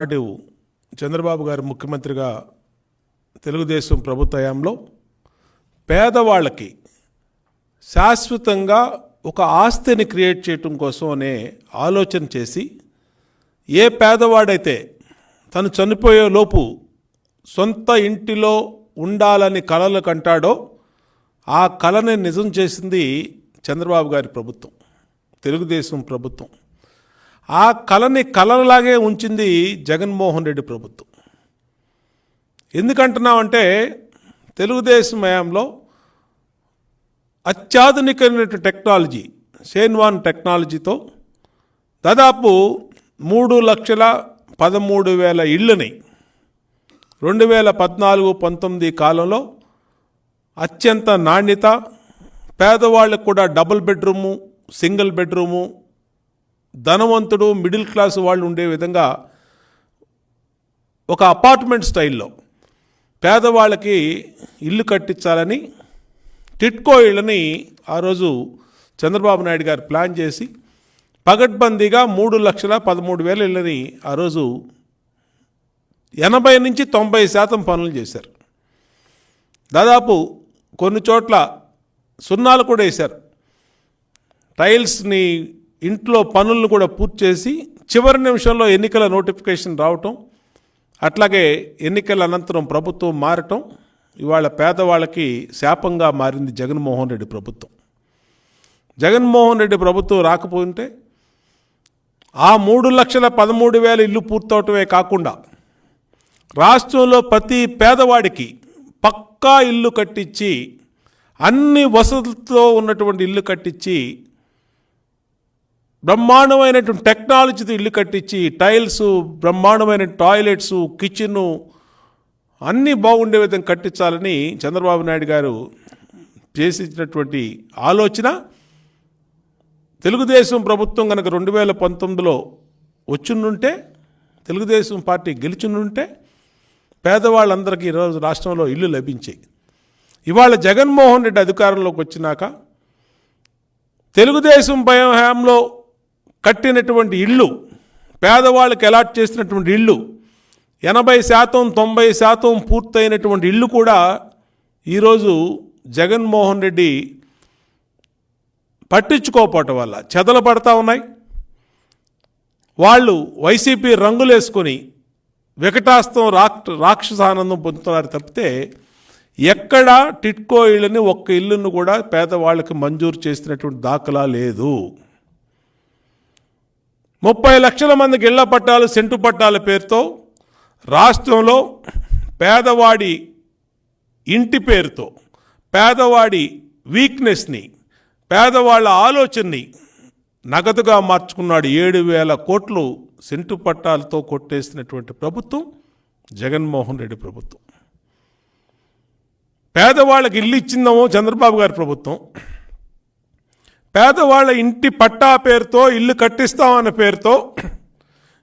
అటు చంద్రబాబు గారు ముఖ్యమంత్రిగా తెలుగుదేశం ప్రభుత్వ హయాంలో పేదవాళ్ళకి శాశ్వతంగా ఒక ఆస్తిని క్రియేట్ చేయటం కోసం అనే ఆలోచన చేసి ఏ పేదవాడైతే తను చనిపోయే లోపు సొంత ఇంటిలో ఉండాలని కలలు కంటాడో ఆ కలని నిజం చేసింది చంద్రబాబు గారి ప్రభుత్వం, తెలుగుదేశం ప్రభుత్వం. ఆ కళని కళలాగే ఉంచింది జగన్మోహన్ రెడ్డి ప్రభుత్వం. ఎందుకంటున్నామంటే తెలుగుదేశం హయాంలో అత్యాధునికమైన టెక్నాలజీ, షేన్వాన్ టెక్నాలజీతో దాదాపు 3,13,000 ఇళ్ళని 2014-19 కాలంలో అత్యంత నాణ్యత, పేదవాళ్ళకు కూడా డబుల్ బెడ్రూము, సింగిల్ బెడ్రూము, ధనవంతుడు మిడిల్ క్లాస్ వాళ్ళు ఉండే విధంగా ఒక అపార్ట్మెంట్ స్టైల్లో పేదవాళ్ళకి ఇల్లు కట్టించాలని టిట్కో ఇళ్ళని ఆ రోజు చంద్రబాబు నాయుడు గారు ప్లాన్ చేసి పగడ్బందీగా 3,13,000 ఇళ్ళని ఆ రోజు 80-90% పనులు చేశారు. దాదాపు కొన్ని చోట్ల సున్నాలు కూడా వేశారు. టైల్స్ని ఇంట్లో పనులను కూడా పూర్తి చేసి చివరి నిమిషంలో ఎన్నికల నోటిఫికేషన్ రావటం, అట్లాగే ఎన్నికల అనంతరం ప్రభుత్వం మారటం ఇవాళ పేదవాళ్ళకి శాపంగా మారింది జగన్మోహన్ రెడ్డి ప్రభుత్వం. జగన్మోహన్ రెడ్డి ప్రభుత్వం రాకపోతే ఆ 3,13,000 ఇల్లు పూర్తవటమే కాకుండా రాష్ట్రంలో ప్రతి పేదవాడికి పక్కా ఇల్లు కట్టించి, అన్ని వసతులతో ఉన్నటువంటి ఇల్లు కట్టించి, బ్రహ్మాండమైనటువంటి టెక్నాలజీతో ఇల్లు కట్టించి, టైల్స్, బ్రహ్మాండమైన టాయిలెట్స్, కిచెను అన్నీ బాగుండే విధంగా కట్టించాలని చంద్రబాబు నాయుడు గారు చేసినటువంటి ఆలోచన తెలుగుదేశం ప్రభుత్వం కనుక 2019లో వచ్చినుంటే, తెలుగుదేశం పార్టీ గెలిచినుంటే పేదవాళ్ళందరికీ ఈరోజు రాష్ట్రంలో ఇల్లు లభించాయి. ఇవాళ జగన్మోహన్ రెడ్డి అధికారంలోకి వచ్చినాక తెలుగుదేశం హయాంలో కట్టినటువంటి ఇళ్ళు, పేదవాళ్ళకి అలాట్ చేసినటువంటి ఇళ్ళు 80%-90% పూర్తయినటువంటి ఇళ్ళు కూడా ఈరోజు జగన్మోహన్ రెడ్డి పట్టించుకోకపోవటం వల్ల చెదలు పడతా ఉన్నాయి. వాళ్ళు వైసీపీ రంగులేసుకొని వికటాస్తం రాక్షసానందం పొందుతున్నారు తప్పితే ఎక్కడా టిట్కో ఇళ్ళని ఒక్క ఇల్లును కూడా పేదవాళ్ళకి మంజూరు చేసినటువంటి దాఖలా లేదు. 30 లక్షల మందికి ఇళ్ల పట్టాలు, సెంటు పట్టాల పేరుతో రాష్ట్రంలో పేదవాడి ఇంటి పేరుతో పేదవాడి వీక్నెస్ని, పేదవాళ్ళ ఆలోచనని నగదుగా మార్చుకున్నాడు. 7,000 కోట్లు సెంటు పట్టాలతో కొట్టేసినటువంటి ప్రభుత్వం జగన్మోహన్ రెడ్డి ప్రభుత్వం. పేదవాళ్ళకి ఇల్లు ఇచ్చిందేమో చంద్రబాబు గారి ప్రభుత్వం, పేదవాళ్ళ ఇంటి పట్టా పేరుతో ఇల్లు కట్టిస్తామన్న పేరుతో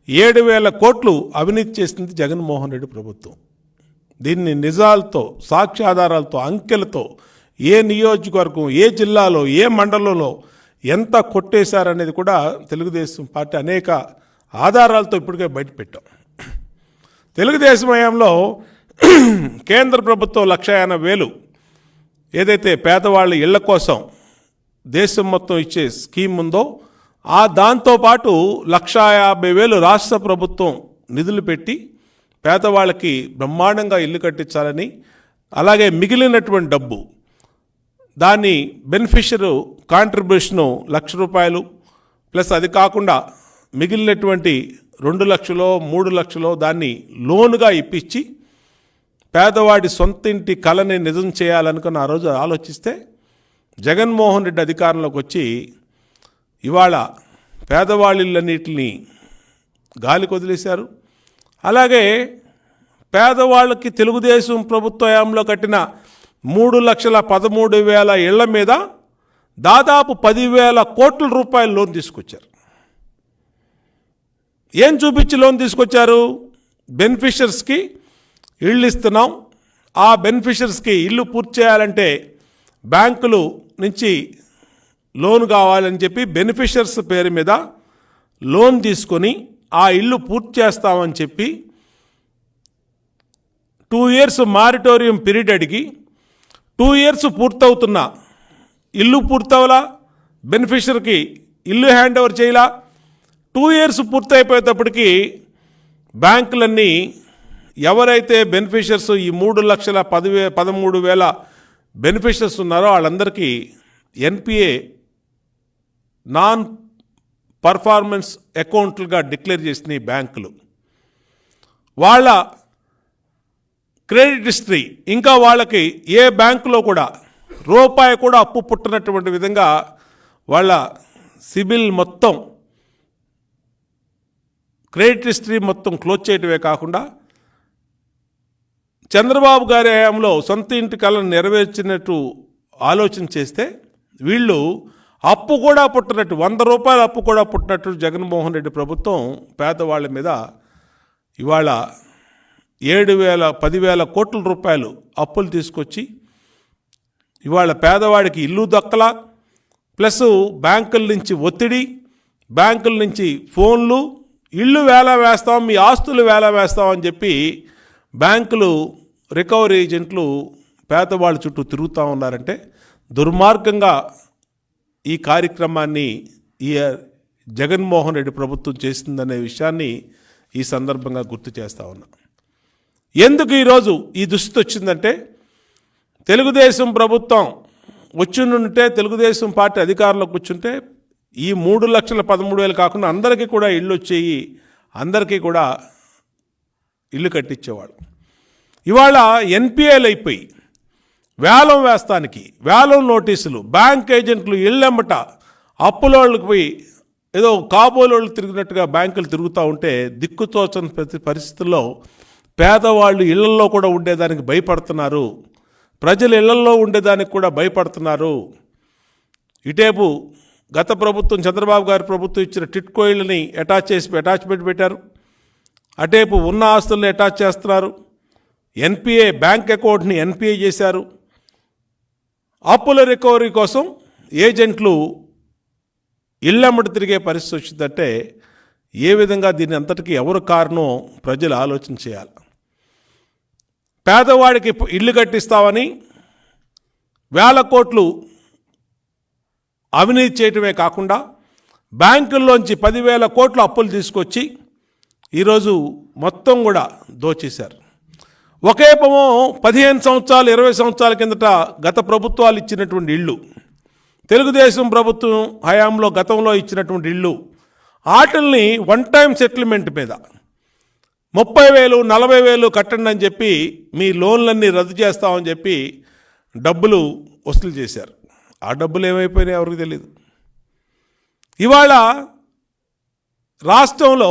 7,000 కోట్లు అవినీతి చేసింది జగన్మోహన్ రెడ్డి ప్రభుత్వం. దీన్ని నిజాలతో, సాక్ష్యాధారాలతో, అంకెలతో ఏ నియోజకవర్గం, ఏ జిల్లాలో, ఏ మండలంలో ఎంత కొట్టేశారనేది కూడా తెలుగుదేశం పార్టీ అనేక ఆధారాలతో ఇప్పటికే బయటపెట్టాం. తెలుగుదేశం హయాంలో కేంద్ర ప్రభుత్వం 1,80,000 ఏదైతే పేదవాళ్ళ ఇళ్ల కోసం దేశం మొత్తం ఇచ్చే స్కీమ్ ఉందో ఆ దాంతోపాటు 1,50,000 రాష్ట్ర ప్రభుత్వం నిధులు పెట్టి పేదవాళ్ళకి బ్రహ్మాండంగా ఇల్లు కట్టించాలని, అలాగే మిగిలినటువంటి డబ్బు దాన్ని బెనిఫిషియరీ కాంట్రిబ్యూషను ₹1,00,000 ప్లస్ అది కాకుండా మిగిలినటువంటి 2 లక్షలో 3 లక్షలో దాన్ని లోనుగా ఇప్పించి పేదవాడి సొంత ఇంటి కళని నిజం చేయాలనుకున్న ఆ రోజు ఆలోచిస్తే జగన్మోహన్ రెడ్డి అధికారంలోకి వచ్చి ఇవాళ పేదవాళ్ళన్నిటిని గాలికి వదిలేశారు. అలాగే పేదవాళ్ళకి తెలుగుదేశం ప్రభుత్వ హయాంలో కట్టిన 3,13,000 ఇళ్ల మీద దాదాపు 10,000 కోట్ల రూపాయల లోన్ తీసుకొచ్చారు. ఏం చూపించి లోన్ తీసుకొచ్చారు? బెనిఫిషరీస్కి ఇళ్ళు ఇస్తున్నాం, ఆ బెనిఫిషరీస్కి ఇల్లు పూర్తి చేయాలంటే బ్యాంకులు నుంచి లోన్ కావాలని చెప్పి బెనిఫిషరీస్ పేరు మీద లోన్ తీసుకొని ఆ ఇల్లు పూర్తి చేస్తామని చెప్పి 2 years మారిటోరియం పీరియడ్ అడిగి 2 years పూర్తవుతున్న ఇల్లు పూర్తవలా, బెనిఫిషరీకి ఇల్లు హ్యాండ్ ఓవర్ చేయలా. 2 years పూర్తయిపోయేటప్పటికి బ్యాంకులన్నీ ఎవరైతే బెనిఫిషర్స్ ఈ 3,13,000 బెనిఫిషర్స్ ఉన్నారో వాళ్ళందరికీ ఎన్పిఏ నాన్ పర్ఫార్మెన్స్ అకౌంట్లుగా డిక్లేర్ చేసిన బ్యాంకులు. వాళ్ళ క్రెడిట్ హిస్టరీ ఇంకా వాళ్ళకి ఏ బ్యాంకులో కూడా రూపాయి కూడా అప్పు పుట్టనటువంటి విధంగా వాళ్ళ సిబిల్ మొత్తం, క్రెడిట్ హిస్టరీ మొత్తం క్లోజ్ చేయటమే కాకుండా చంద్రబాబు గారి హయాంలో సొంత ఇంటి కలను నెరవేర్చినట్టు ఆలోచన చేస్తే వీళ్ళు అప్పు కూడా పుట్టినట్టు, 100 రూపాయల అప్పు కూడా పుట్టినట్టు జగన్మోహన్ రెడ్డి ప్రభుత్వం పేదవాళ్ళ మీద ఇవాళ 10,000 కోట్ల రూపాయలు అప్పులు తీసుకొచ్చి ఇవాళ పేదవాడికి ఇల్లు దక్కలా, ప్లస్ బ్యాంకుల నుంచి ఒత్తిడి, బ్యాంకుల నుంచి ఫోన్లు, ఇల్లు వేలా వేస్తాం, మీ ఆస్తులు వేలా వేస్తాం అని చెప్పి బ్యాంకులు రికవరీ ఏజెంట్లు పేదవాళ్ళ చుట్టూ తిరుగుతూ ఉన్నారంటే దుర్మార్గంగా ఈ కార్యక్రమాన్ని ఈ జగన్మోహన్ రెడ్డి ప్రభుత్వం చేసిందనే విషయాన్ని ఈ సందర్భంగా గుర్తు చేస్తూ ఉన్నా. ఎందుకు ఈరోజు ఈ దుస్థితి వచ్చిందంటే తెలుగుదేశం ప్రభుత్వం వచ్చిండుంటే, తెలుగుదేశం పార్టీ అధికారంలోకి వచ్చుంటే ఈ 3,13,000 కాకుండా అందరికీ కూడా ఇళ్ళు వచ్చేయి, అందరికీ కూడా ఇల్లు కట్టించేవాళ్ళు. ఇవాళ ఎన్పిఏలు అయిపోయి వేలం వేస్తానికి వేలం నోటీసులు, బ్యాంక్ ఏజెంట్లు ఇళ్ళెమ్మట అప్పులోళ్ళకి పోయి ఏదో కాబోలోళ్ళు తిరిగినట్టుగా బ్యాంకులు తిరుగుతూ ఉంటే దిక్కుతోచని ప్రతి పరిస్థితుల్లో పేదవాళ్ళు ఇళ్లల్లో కూడా ఉండేదానికి భయపడుతున్నారు, ప్రజలు ఇళ్లల్లో ఉండేదానికి కూడా భయపడుతున్నారు. ఇటేపు గత ప్రభుత్వం చంద్రబాబు గారి ప్రభుత్వం ఇచ్చిన టిట్కో ఇళ్ళని అటాచ్మెంట్ పెట్టారు, అటేపు ఉన్న ఆస్తుల్ని అటాచ్ చేస్తున్నారు, ఎన్పిఏ బ్యాంక్ అకౌంట్ని ఎన్పిఏ చేశారు. అప్పుల రికవరీ కోసం ఏజెంట్లు ఇళ్ళమ్మటి తిరిగే పరిస్థితి వచ్చిందంటే ఏ విధంగా దీని అంతటికీ ఎవరు కారణం ప్రజలు ఆలోచన చేయాలి. పేదవాడికి ఇల్లు కట్టిస్తామని 1,000 కోట్లు అవినీతి చేయటమే కాకుండా బ్యాంకుల్లోంచి 10,000 కోట్లు అప్పులు తీసుకొచ్చి ఈరోజు మొత్తం కూడా దోచేశారు. ఒకేపమో 15 సంవత్సరాలు 20 సంవత్సరాల కిందట గత ప్రభుత్వాలు ఇచ్చినటువంటి ఇళ్ళు, తెలుగుదేశం ప్రభుత్వం హయాంలో గతంలో ఇచ్చినటువంటి ఇళ్ళు, వాటిల్ని 1 టైం సెటిల్మెంట్ మీద 30,000 40,000 కట్టండి అని చెప్పి మీ లోన్లన్నీ రద్దు చేస్తామని చెప్పి డబ్బులు వసూలు చేశారు. ఆ డబ్బులు ఏమైపోయినాయి ఎవరికి తెలియదు. ఇవాళ రాష్ట్రంలో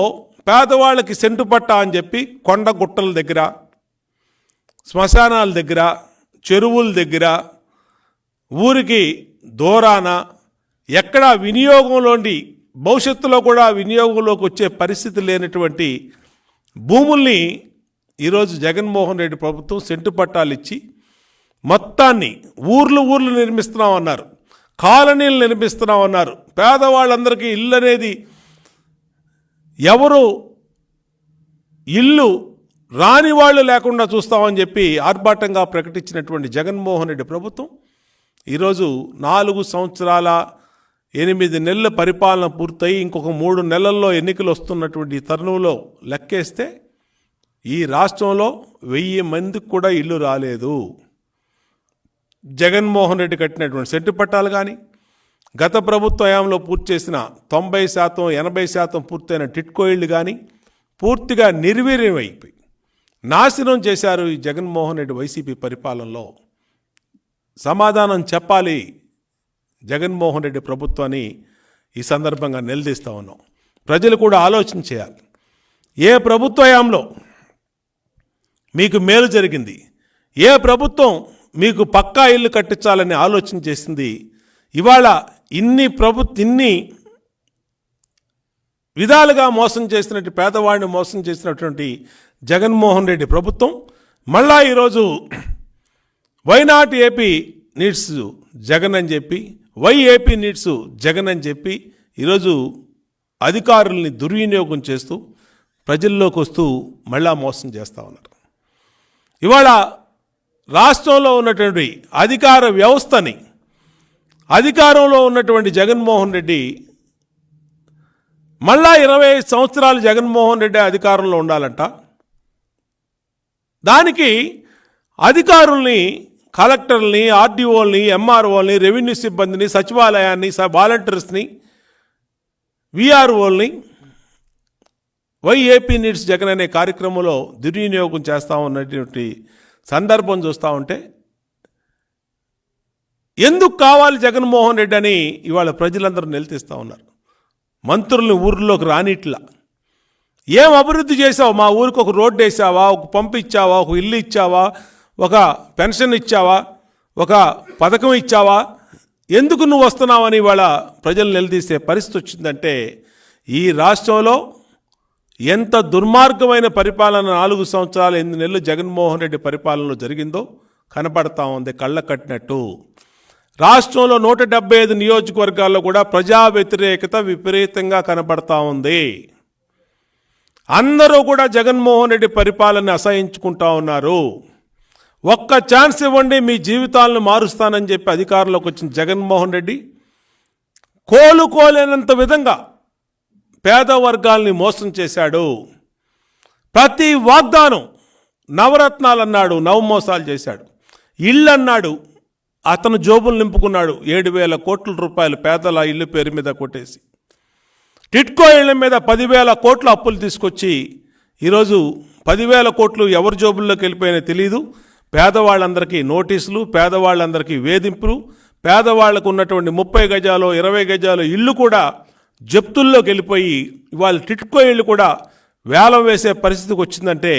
పేదవాళ్ళకి సెంటు పట్టా అని చెప్పి కొండ గుట్టల దగ్గర, శ్మశానాల దగ్గర, చెరువుల దగ్గర, ఊరికి దూరాన ఎక్కడా వినియోగంలోని భవిష్యత్తులో కూడా వినియోగంలోకి వచ్చే పరిస్థితి లేనటువంటి భూముల్ని ఈరోజు జగన్మోహన్ రెడ్డి ప్రభుత్వం సెంటు పట్టాలు ఇచ్చి మొత్తాన్ని ఊర్లు నిర్మిస్తున్నామన్నారు, కాలనీలు నిర్మిస్తున్నామన్నారు. పేదవాళ్ళందరికీ ఇల్లు అనేది ఎవరు ఇల్లు రాని వాళ్ళు లేకుండా చూస్తామని చెప్పి ఆర్భాటంగా ప్రకటించినటువంటి జగన్మోహన్ రెడ్డి ప్రభుత్వం ఈరోజు 4 సంవత్సరాల 8 నెలల పరిపాలన పూర్తయి ఇంకొక 3 నెలల్లో ఎన్నికలు వస్తున్నటువంటి తరుణంలో లెక్కేస్తే ఈ రాష్ట్రంలో 1000 మందికి కూడా ఇల్లు రాలేదు. జగన్మోహన్ రెడ్డి కట్టినటువంటి సెంటు పట్టాలు కానీ, గత ప్రభుత్వ హయాంలో పూర్తి చేసిన 90% 80% పూర్తయిన టిట్కో ఇళ్ళు కానీ పూర్తిగా నిర్వీర్యం అయిపోయి నాశనం చేశారు ఈ జగన్మోహన్ రెడ్డి వైసీపీ పరిపాలనలో. సమాధానం చెప్పాలి జగన్మోహన్ రెడ్డి ప్రభుత్వాన్ని ఈ సందర్భంగా నిలదీస్తూ ఉన్నాం. ప్రజలు కూడా ఆలోచన చేయాలి. ఏ ప్రభుత్వ హయాంలో మీకు మేలు జరిగింది, ఏ ప్రభుత్వం మీకు పక్కా ఇల్లు కట్టించాలని ఆలోచన చేసింది. ఇవాళ ఇన్ని విధాలుగా మోసం చేసినట్టు పేదవాడిని మోసం చేసినటువంటి జగన్మోహన్ రెడ్డి ప్రభుత్వం మళ్ళా ఈరోజు why not AP needs Jagan అని చెప్పి, వై ఏపీ నీడ్స్ జగన్ అని చెప్పి ఈరోజు అధికారుల్ని దుర్వినియోగం చేస్తూ ప్రజల్లోకి వస్తూ మళ్ళా మోసం చేస్తూ ఉన్నారు. ఇవాళ రాష్ట్రంలో ఉన్నటువంటి అధికార వ్యవస్థని, అధికారంలో ఉన్నటువంటి జగన్మోహన్ రెడ్డి మళ్ళా 25 సంవత్సరాలు జగన్మోహన్ రెడ్డి అధికారంలో ఉండాలంట. దానికి అధికారుల్ని, కలెక్టర్ని, ఆర్డీఓల్ని, ఎంఆర్ఓల్ని, రెవెన్యూ సిబ్బందిని, సచివాలయాన్ని, వాలంటీర్స్ని, విఆర్ఓల్ని ఏపీ నీడ్స్ జగన్ అనే కార్యక్రమంలో దుర్వినియోగం చేస్తూ ఉన్నటువంటి సందర్భం చూస్తూ ఉంటే ఎందుకు కావాలి జగన్మోహన్ రెడ్డి అని ఇవాళ ప్రజలందరూ నిలదీస్తూ ఉన్నారు. మంత్రుల్ని ఊర్లోకి రానిట్లా, ఏం అభివృద్ధి చేసావు, మా ఊరికి ఒక రోడ్డు వేసావా, ఒక పంపు ఇచ్చావా, ఒక ఇల్లు ఇచ్చావా, ఒక పెన్షన్ ఇచ్చావా, ఒక పథకం ఇచ్చావా, ఎందుకు నువ్వు వస్తున్నావని ఇవాళ ప్రజలు నిలదీసే పరిస్థితి వచ్చిందంటే ఈ రాష్ట్రంలో ఎంత దుర్మార్గమైన పరిపాలన 4 సంవత్సరాలు 8 నెలలు జగన్మోహన్ రెడ్డి పరిపాలనలో జరిగిందో కనపడతా ఉంది కళ్ళ కట్టినట్టు. రాష్ట్రంలో 175 నియోజకవర్గాల్లో కూడా ప్రజా వ్యతిరేకత విపరీతంగా కనపడతా ఉంది. అందరూ కూడా జగన్మోహన్ రెడ్డి పరిపాలన అసహించుకుంటా ఉన్నారు. ఒక్క ఛాన్స్ ఇవ్వండి, మీ జీవితాలను మారుస్తానని చెప్పి అధికారంలోకి వచ్చిన జగన్మోహన్ రెడ్డి కోలుకోలేనంత విధంగా పేద వర్గాల్ని మోసం చేశాడు. ప్రతి వాగ్దానం నవరత్నాలు అన్నాడు, నవమోసాలు చేశాడు. ఇళ్ళు అన్నాడు, అతను జోబులు నింపుకున్నాడు. 7,000 కోట్ల రూపాయలు పేదల ఇల్లు పేరు మీద కొట్టేసి, టిట్కో ఇళ్ల మీద 10,000 కోట్ల అప్పులు తీసుకొచ్చి ఈరోజు 10,000 కోట్లు ఎవరి జోబుల్లోకి వెళ్ళిపోయినా తెలియదు. పేదవాళ్ళందరికీ నోటీసులు, పేదవాళ్ళందరికీ వేధింపులు, పేదవాళ్లకు ఉన్నటువంటి 30 గజాలు 20 గజాలు ఇల్లు కూడా జప్తుల్లోకి వెళ్ళిపోయి ఇవాళ టిట్కో ఇళ్ళు కూడా వేలం వేసే పరిస్థితికి వచ్చిందంటే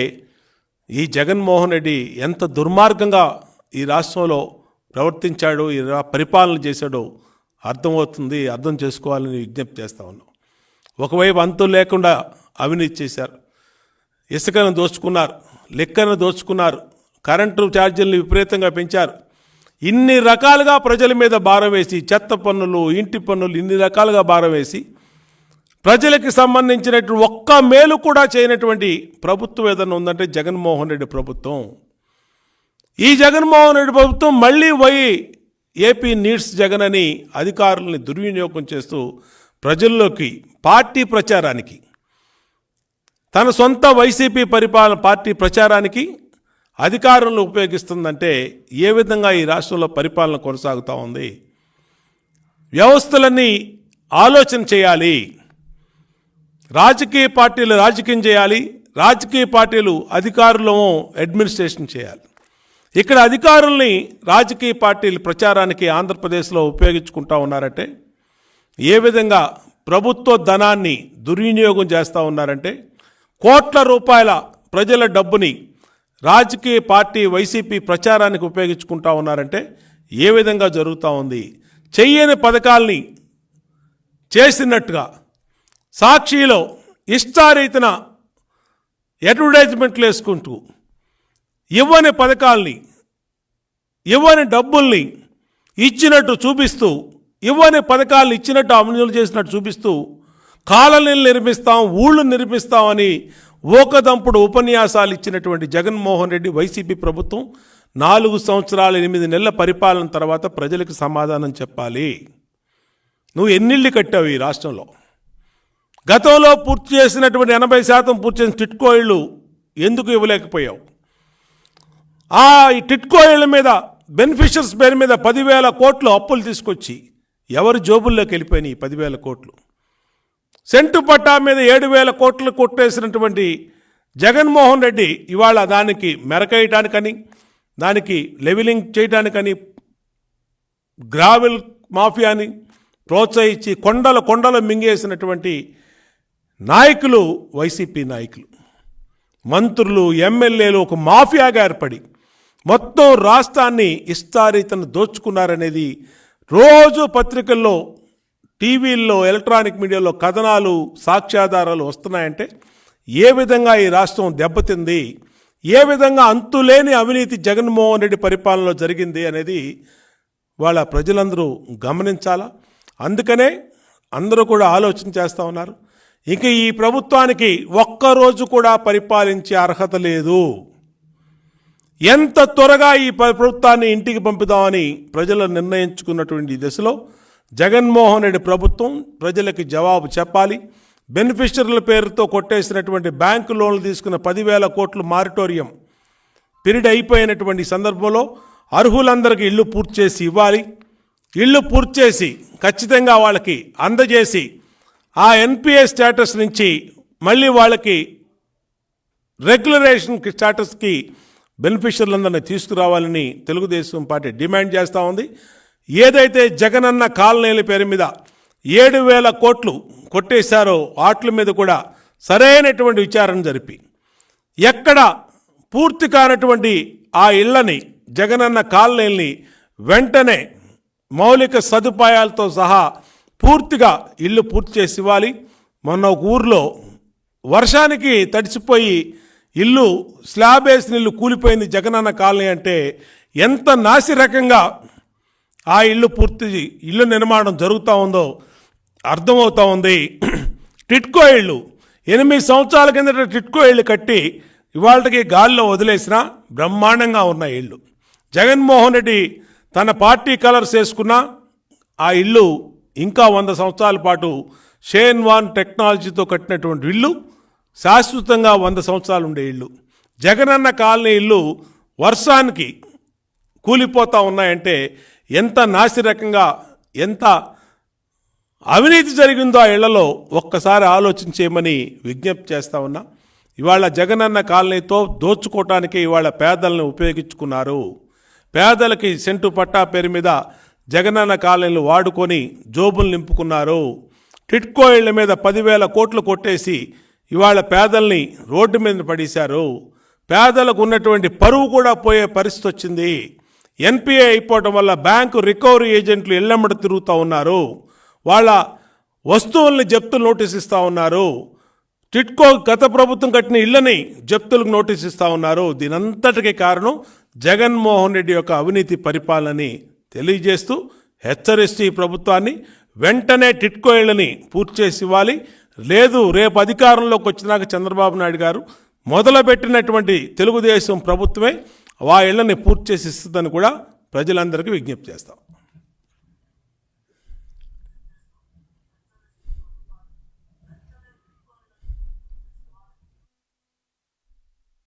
ఈ జగన్మోహన్ రెడ్డి ఎంత దుర్మార్గంగా ఈ రాష్ట్రంలో ప్రవర్తించాడో, ఈ పరిపాలన చేశాడో అర్థమవుతుంది. అర్థం చేసుకోవాలని విజ్ఞప్తి చేస్తూ ఉన్నాం. ఒకవైపు అంతు లేకుండా అవినీతి చేశారు, ఇసుకను దోచుకున్నారు, లెక్కను దోచుకున్నారు, కరెంటు ఛార్జీలను విపరీతంగా పెంచారు. ఇన్ని రకాలుగా ప్రజల మీద భారం వేసి, చెత్త పన్నులు, ఇంటి పన్నులు, ఇన్ని రకాలుగా భారం వేసి ప్రజలకి సంబంధించినటువంటి ఒక్క మేలు కూడా చేయనటువంటి ప్రభుత్వం ఏదైనా ఉందంటే జగన్మోహన్ రెడ్డి ప్రభుత్వం. ఈ జగన్మోహన్ రెడ్డి ప్రభుత్వం మళ్ళీ ఏపీ నీడ్స్ జగన్ అని అధికారులని దుర్వినియోగం చేస్తూ ప్రజల్లోకి పార్టీ ప్రచారానికి, తన సొంత వైసీపీ పార్టీ ప్రచారానికి అధికారంలో ఉపయోగిస్తుందంటే ఏ విధంగా ఈ రాష్ట్రంలో పరిపాలన కొనసాగుతూ ఉంది? వ్యవస్థలన్నీ ఆలోచన చేయాలి. రాజకీయ పార్టీలు రాజకీయం చేయాలి, రాజకీయ పార్టీలు అధికారులను అడ్మినిస్ట్రేషన్ చేయాలి. ఇక్కడ అధికారుల్ని రాజకీయ పార్టీలు ప్రచారానికి ఆంధ్రప్రదేశ్లో ఉపయోగించుకుంటూ ఉన్నారంటే, ఏ విధంగా ప్రభుత్వ ధనాన్ని దుర్వినియోగం చేస్తూ ఉన్నారంటే, కోట్ల రూపాయల ప్రజల డబ్బుని రాజకీయ పార్టీ వైసీపీ ప్రచారానికి ఉపయోగించుకుంటా ఉన్నారంటే ఏ విధంగా జరుగుతూ ఉంది? చెయ్యని పథకాల్ని చేసినట్టుగా సాక్షిలో ఇష్టారీతిన అడ్వర్టైజ్మెంట్లు వేసుకుంటూ ఇవ్వని పథకాల్ని, ఇవ్వని డబ్బుల్ని ఇచ్చినట్టు చూపిస్తూ, ఇవ్వని పథకాలను ఇచ్చినట్టు అమలు చేసినట్టు చూపిస్తూ కాలనీలు నిర్మిస్తాం, ఊళ్ళు నిర్మిస్తామని ఓకదంపుడు ఉపన్యాసాలు ఇచ్చినటువంటి జగన్మోహన్ రెడ్డి వైసీపీ ప్రభుత్వం 4 సంవత్సరాలు 8 నెలల పరిపాలన తర్వాత ప్రజలకు సమాధానం చెప్పాలి. నువ్వు ఎన్నిళ్ళు కట్టావు ఈ రాష్ట్రంలో? గతంలో పూర్తి చేసినటువంటి 80% పూర్తి చేసిన టిట్కో ఇళ్ళు ఎందుకు ఇవ్వలేకపోయావు? ఈ టిట్కో ఇళ్ళ మీద బెనిఫిషియర్స్ పేరు మీద 10,000 కోట్లు అప్పులు తీసుకొచ్చి ఎవరి జోబుల్లోకి వెళ్ళిపోయినాయి 10,000 కోట్లు? సెంటు పట్టా మీద 7,000 కోట్లు కొట్టేసినటువంటి జగన్మోహన్ రెడ్డి ఇవాళ దానికి మెరకేయటానికని, దానికి లెవెలింగ్ చేయటానికని గ్రావెల్ మాఫియాని ప్రోత్సహించి కొండలు మింగేసినటువంటి నాయకులు వైసీపీ నాయకులు, మంత్రులు, ఎమ్మెల్యేలు ఒక మాఫియాగా ఏర్పడి మొత్తం రాష్ట్రాన్ని ఇష్టారీతను దోచుకున్నారనేది రోజు పత్రికల్లో, టీవీల్లో, ఎలక్ట్రానిక్ మీడియాలో కథనాలు, సాక్ష్యాధారాలు వస్తున్నాయంటే ఏ విధంగా ఈ రాష్ట్రం దెబ్బతింది, ఏ విధంగా అంతులేని అవినీతి జగన్మోహన్ రెడ్డి పరిపాలనలో జరిగింది అనేది వాళ్ళ ప్రజలందరూ గమనించాలా. అందుకనే అందరూ కూడా ఆలోచన చేస్తూ ఉన్నారు. ఇక ఈ ప్రభుత్వానికి ఒక్కరోజు కూడా పరిపాలించే అర్హత లేదు. ఎంత త్వరగా ఈ ప్రభుత్వాన్ని ఇంటికి పంపుదామని ప్రజలు నిర్ణయించుకున్నటువంటి దశలో జగన్మోహన్ రెడ్డి ప్రభుత్వం ప్రజలకి జవాబు చెప్పాలి. బెనిఫిషరీల పేరుతో కొట్టేసినటువంటి బ్యాంకు లోన్లు తీసుకున్న 10,000 కోట్లు మారిటోరియం పీరియడ్ అయిపోయినటువంటి సందర్భంలో అర్హులందరికీ ఇల్లు పూర్తి చేసి ఇవ్వాలి. ఇల్లు పూర్తి చేసి ఖచ్చితంగా వాళ్ళకి అందజేసి ఆ ఎన్పిఏ స్టేటస్ నుంచి మళ్ళీ వాళ్ళకి రెగ్యులరేషన్ స్టేటస్కి బెనిఫిషరీలందరినీ తీసుకురావాలని తెలుగుదేశం పార్టీ డిమాండ్ చేస్తూ ఉంది. ఏదైతే జగనన్న కాలనీల పేరు మీద 7,000 కోట్లు కొట్టేశారో వాటి మీద కూడా సరైనటువంటి విచారణ జరిపి ఎక్కడ పూర్తి కానటువంటి ఆ ఇళ్లని జగనన్న కాలనీల్ని వెంటనే మౌలిక సదుపాయాలతో సహా పూర్తిగా ఇల్లు పూర్తి చేసి ఇవ్వాలి. మొన్న ఒక ఊర్లో వర్షానికి తడిసిపోయి ఇల్లు స్లాబ్ వేసిన ఇల్లు కూలిపోయింది జగనన్న కాలనీ అంటే ఎంత నాసిరకంగా ఆ ఇల్లు నిర్మాణం జరుగుతూ ఉందో అర్థమవుతూ ఉంది. టిట్కో ఇళ్ళు 8 సంవత్సరాల కిందట టిట్కో ఇళ్ళు కట్టి ఇవాళకి గాలిలో వదిలేసిన బ్రహ్మాండంగా ఉన్న ఇళ్ళు. జగన్మోహన్ రెడ్డి తన పార్టీ కలర్స్ వేసుకున్న ఆ ఇల్లు ఇంకా 100 సంవత్సరాల పాటు షేన్ వాన్ టెక్నాలజీతో కట్టినటువంటి ఇల్లు శాశ్వతంగా 100 సంవత్సరాలు ఉండే ఇల్లు. జగనన్న కాలనీ ఇల్లు వర్షానికి కూలిపోతూ ఉన్నాయంటే ఎంత నాసిరకంగా ఎంత అవినీతి జరిగిందో ఆ ఇళ్లలో ఒక్కసారి ఆలోచించేయమని విజ్ఞప్తి చేస్తూ ఉన్నా. ఇవాళ జగనన్న కాలనీతో దోచుకోవటానికి ఇవాళ పేదలను ఉపయోగించుకున్నారు. పేదలకి సెంటు పట్టా పేరు మీద జగనన్న కాలనీలు వాడుకొని జోబులు నింపుకున్నారు. టిట్కో ఇళ్ల మీద 10,000 కోట్లు కొట్టేసి ఇవాళ పేదల్ని రోడ్డు మీద పడేశారు. పేదలకు ఉన్నటువంటి పరువు కూడా పోయే పరిస్థితి వచ్చింది. ఎన్పిఏ అయిపోవడం వల్ల బ్యాంకు రికవరీ ఏజెంట్లు ఇళ్లమ్మడి తిరుగుతూ ఉన్నారు. వాళ్ళ వస్తువుల్ని జప్తులు నోటీస్ ఇస్తూ ఉన్నారు. టిట్కో గత ప్రభుత్వం కట్టిన ఇళ్లని జప్తులకు నోటీస్ ఇస్తూ ఉన్నారు. దీనంతటికీ కారణం జగన్మోహన్ రెడ్డి యొక్క అవినీతి పరిపాలనని తెలియజేస్తూ హెచ్చరిస్తూ ఈ ప్రభుత్వాన్ని వెంటనే టిట్కో ఇళ్లని పూర్తి చేసి ఇవ్వాలి. లేదు రేపు అధికారంలోకి వచ్చినాక చంద్రబాబు నాయుడు గారు మొదలుపెట్టినటువంటి తెలుగుదేశం ప్రభుత్వమే ఆ ఇళ్లని పూర్తి చేసి ఇస్తుందని కూడా ప్రజలందరికీ విజ్ఞప్తి చేస్తాం.